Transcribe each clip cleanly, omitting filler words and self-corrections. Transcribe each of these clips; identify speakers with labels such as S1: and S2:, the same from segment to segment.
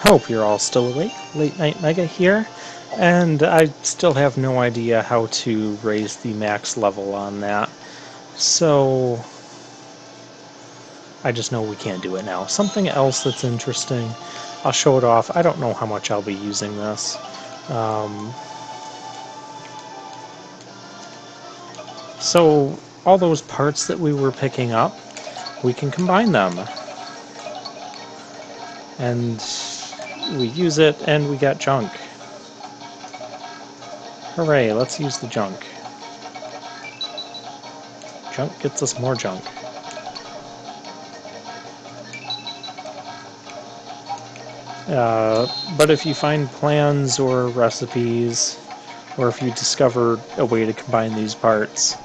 S1: Hope you're all still awake. Late Night Mega here, and I still have no idea how to raise the max level on that. So I just know we can't do it now. Something else that's interesting, I'll show it off. I don't know how much I'll be using this. So all those parts that we were picking up, we can combine them. And we use it and we got junk. Hooray, let's use the junk. Junk gets us more junk. But if you find plans or recipes, or if you discover a way to combine these parts,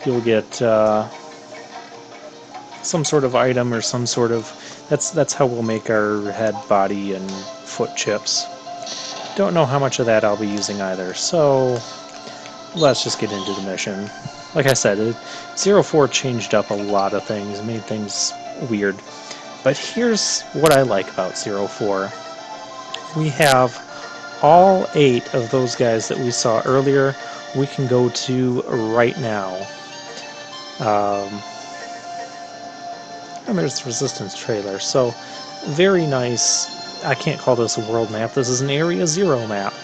S1: you'll get some sort of item or some sort of... That's how we'll make our head, body, and foot chips. Don't know how much of that I'll be using either, so let's just get into the mission. Like I said, 04 changed up a lot of things, made things weird. But here's what I like about 04. We have all 8 of those guys that we saw earlier we can go to right now. And there's the Resistance trailer, so very nice. I can't call this a world map, this is an Area 0 map.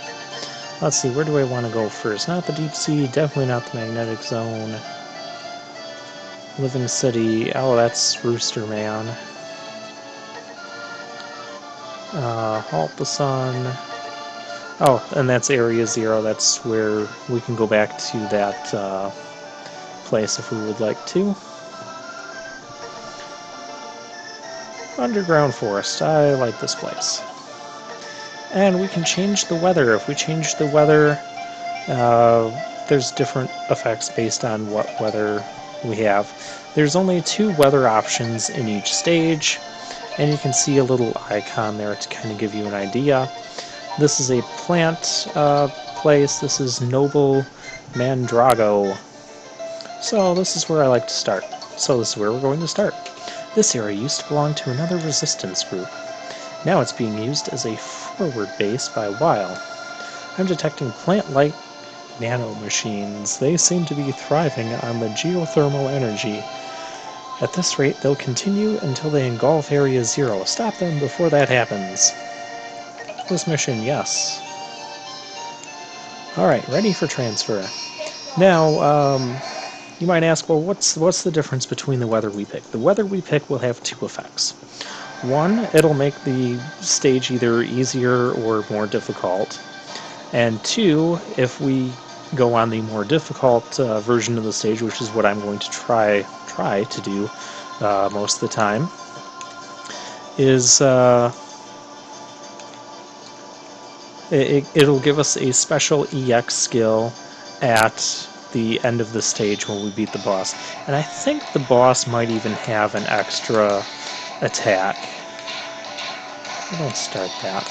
S1: Let's see, where do I want to go first? Not the deep sea, definitely not the magnetic zone. Living City, oh that's Rooster Man. Halt the Sun. Oh, and that's Area 0, that's where we can go back to that place if we would like to. Underground Forest, I like this place. And we can change the weather. If we change the weather, there's different effects based on what weather we have. There's only 2 weather options in each stage, and you can see a little icon there to kind of give you an idea. This is a plant place. This is Noble Mandrago. So this is where I like to start. So this is where we're going to start. This area used to belong to another resistance group. Now it's being used as a forward base by Weil. I'm detecting plant-like nanomachines. They seem to be thriving on the geothermal energy. At this rate, they'll continue until they engulf Area 0. Stop them before that happens. This mission, yes. Alright, ready for transfer. Now, you might ask, well, what's the difference between the weather we pick? The weather we pick will have 2 effects. One, it'll make the stage either easier or more difficult. And 2, if we go on the more difficult version of the stage, which is what I'm going to try to do most of the time, is it'll give us a special EX skill at the end of the stage when we beat the boss. And I think the boss might even have an extra attack. I don't start that.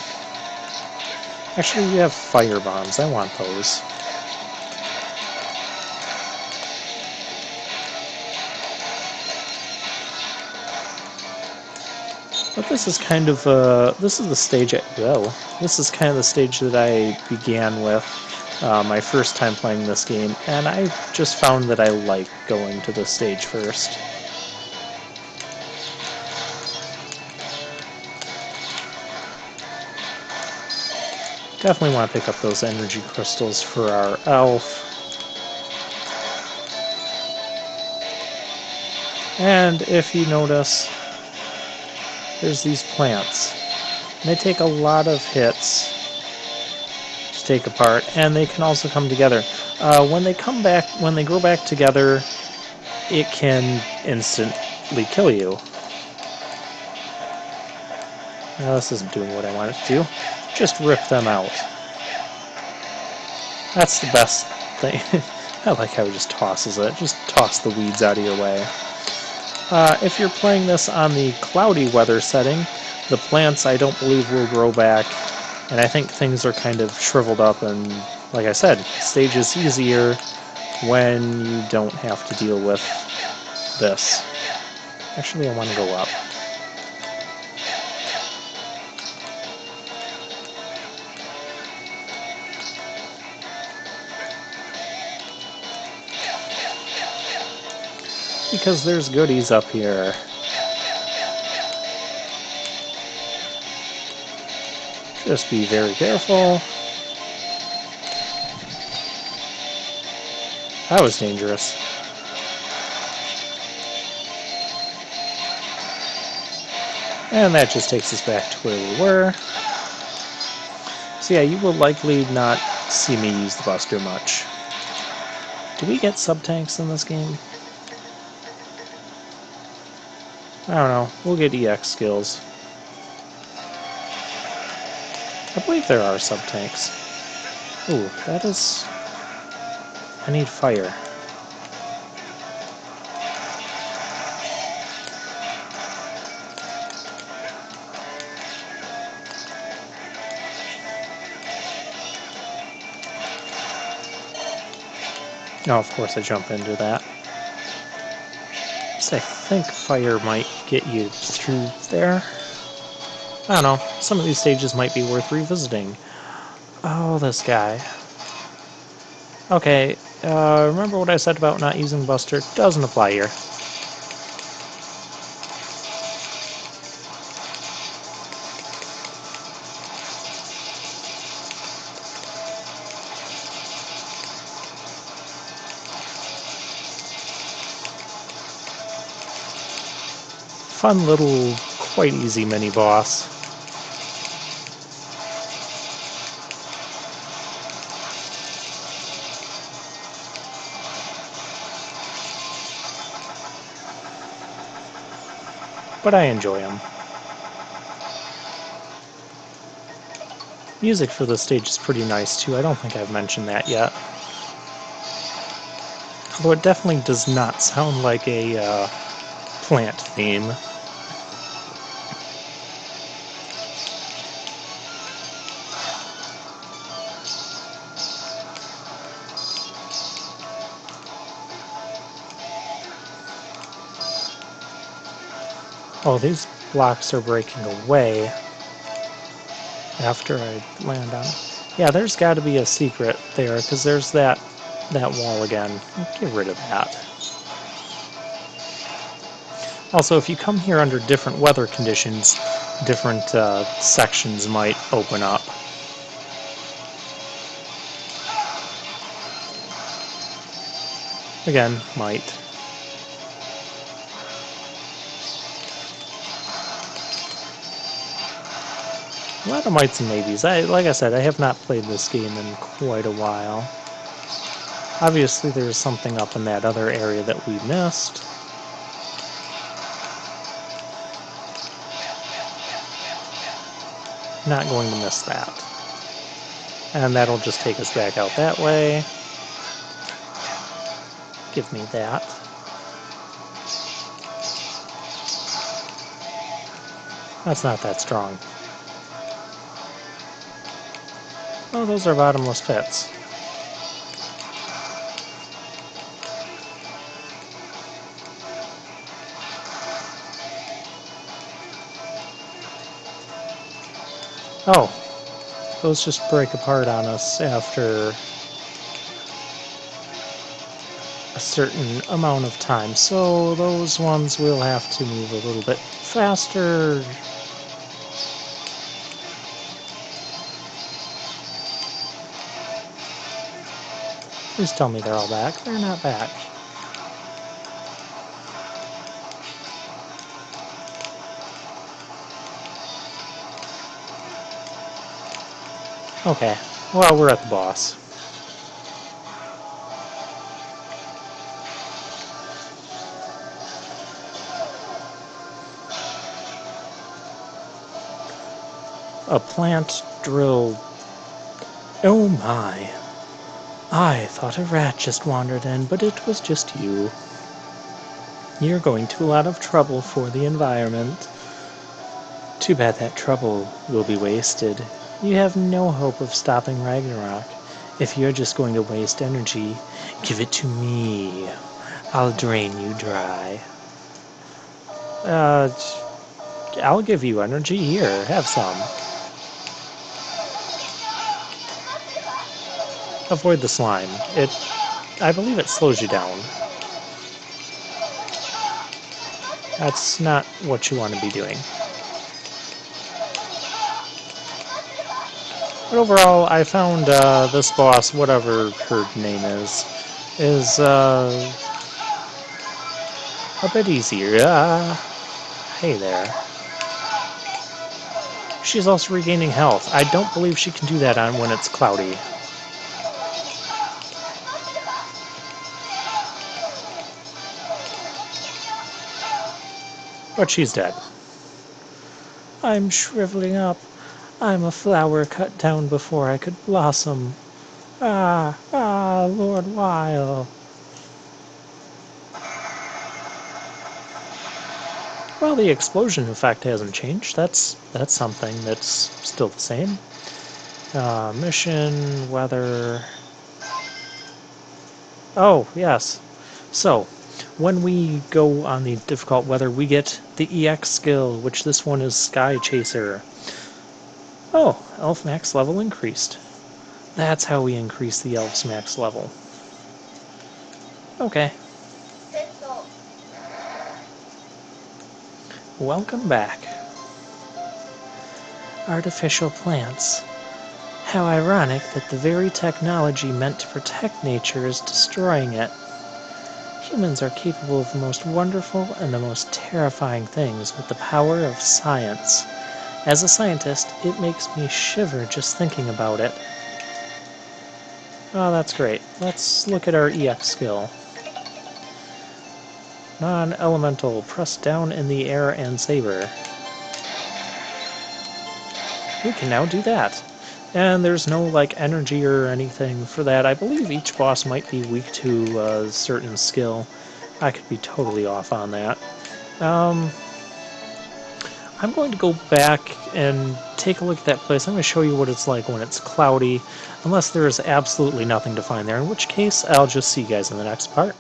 S1: Actually, we have fire bombs. I want those. But this is kind of this is the stage. This is kind of the stage that I began with. My first time playing this game, and I just found that I like going to this stage first. Definitely want to pick up those energy crystals for our elf. And if you notice, there's these plants. And they take a lot of hits take apart, and they can also come together. When they grow back together, it can instantly kill you. Now, this isn't doing what I want it to do. Just rip them out. That's the best thing. I like how he just tosses it. Just toss the weeds out of your way. If you're playing this on the cloudy weather setting, the plants I don't believe will grow back. And I think things are kind of shriveled up, and like I said, stage is easier when you don't have to deal with this. Actually, I want to go up. Because there's goodies up here. Just be very careful. That was dangerous. And that just takes us back to where we were. So yeah, you will likely not see me use the buster much. Do we get sub-tanks in this game? I don't know. We'll get EX skills. I believe there are sub-tanks. Ooh, that is... I need fire. No, of course I jump into that. So I think fire might get you through there. I don't know. Some of these stages might be worth revisiting. Oh, this guy. Okay, remember what I said about not using Buster? Doesn't apply here. Fun little, quite easy mini-boss. But I enjoy them. Music for this stage is pretty nice too. I don't think I've mentioned that yet. Although it definitely does not sound like a plant theme. Oh, these blocks are breaking away after I land on it. Yeah, there's got to be a secret there, because there's that wall again. Get rid of that. Also, if you come here under different weather conditions, different sections might open up. Again, might. A lot of mights and maybes. Like I said, I have not played this game in quite a while. Obviously, there's something up in that other area that we missed. Not going to miss that. And that'll just take us back out that way. Give me that. That's not that strong. Oh, those are bottomless pits. Oh, those just break apart on us after a certain amount of time. So those ones will have to move a little bit faster. Please tell me they're all back. They're not back. Okay, well, we're at the boss. A plant drill. Oh my. I thought a rat just wandered in, but it was just you. You're going to a lot of trouble for the environment. Too bad that trouble will be wasted. You have no hope of stopping Ragnarok. If you're just going to waste energy, give it to me. I'll drain you dry. I'll give you energy. Here, have some. Avoid the slime. I believe it slows you down. That's not what you want to be doing. But overall, I found this boss, whatever her name is a bit easier. Hey there. She's also regaining health. I don't believe she can do that on when it's cloudy. But she's dead. I'm shriveling up. I'm a flower cut down before I could blossom. Lord Weil. Well, the explosion effect hasn't changed. That's something that's still the same. Mission, weather... Oh, yes. So, when we go on the difficult weather, we get the EX skill, which this one is Sky Chaser. Oh, elf max level increased. That's how we increase the elf's max level. Okay. Welcome back. Artificial plants. How ironic that the very technology meant to protect nature is destroying it. Humans are capable of the most wonderful and the most terrifying things with the power of science. As a scientist, it makes me shiver just thinking about it. Oh, that's great. Let's look at our EX skill. Non-elemental, press down in the air and saber. We can now do that. And there's no, like, energy or anything for that. I believe each boss might be weak to a certain skill. I could be totally off on that. I'm going to go back and take a look at that place. I'm going to show you what it's like when it's cloudy, unless there is absolutely nothing to find there, in which case I'll just see you guys in the next part.